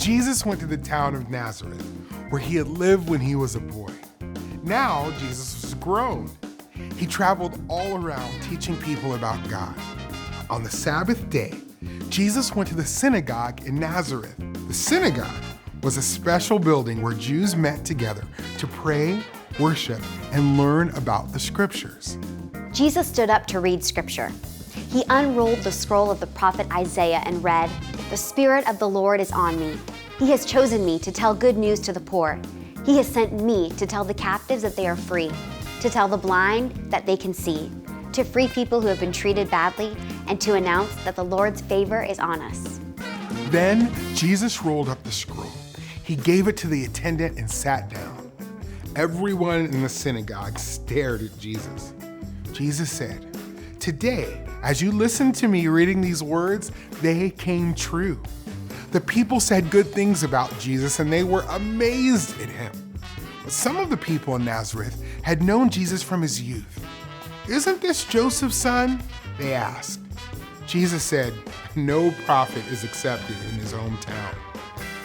Jesus went to the town of Nazareth, where he had lived when he was a boy. Now Jesus was grown. He traveled all around teaching people about God. On the Sabbath day, Jesus went to the synagogue in Nazareth. The synagogue was a special building where Jews met together to pray, worship, and learn about the scriptures. Jesus stood up to read scripture. He unrolled the scroll of the prophet Isaiah and read, "The Spirit of the Lord is on me. He has chosen me to tell good news to the poor. He has sent me to tell the captives that they are free, to tell the blind that they can see, to free people who have been treated badly, and to announce that the Lord's favor is on us." Then Jesus rolled up the scroll. He gave it to the attendant and sat down. Everyone in the synagogue stared at Jesus. Jesus said, "Today, as you listened to me reading these words, they came true." The people said good things about Jesus and they were amazed at him. But some of the people in Nazareth had known Jesus from his youth. "Isn't this Joseph's son?" they asked. Jesus said, "No prophet is accepted in his hometown."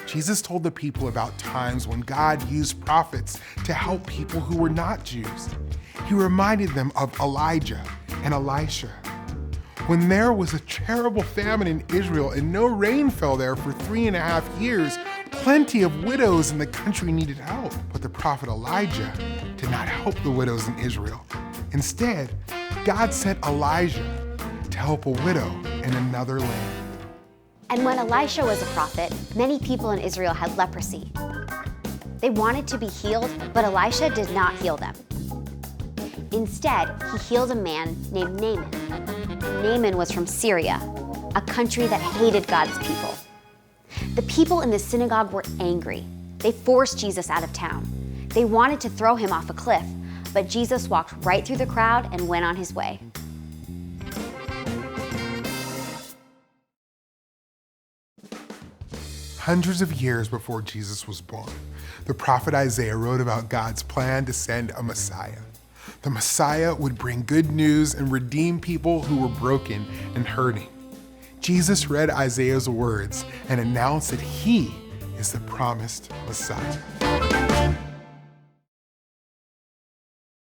Jesus told the people about times when God used prophets to help people who were not Jews. He reminded them of Elijah and Elisha. When there was a terrible famine in Israel and no rain fell there for 3.5 years, plenty of widows in the country needed help. But the prophet Elijah did not help the widows in Israel. Instead, God sent Elijah to help a widow in another land. And when Elisha was a prophet, many people in Israel had leprosy. They wanted to be healed, but Elisha did not heal them. Instead, he healed a man named Naaman. Naaman was from Syria, a country that hated God's people. The people in the synagogue were angry. They forced Jesus out of town. They wanted to throw him off a cliff, but Jesus walked right through the crowd and went on his way. Hundreds of years before Jesus was born, the prophet Isaiah wrote about God's plan to send a Messiah. The Messiah would bring good news and redeem people who were broken and hurting. Jesus read Isaiah's words and announced that he is the promised Messiah.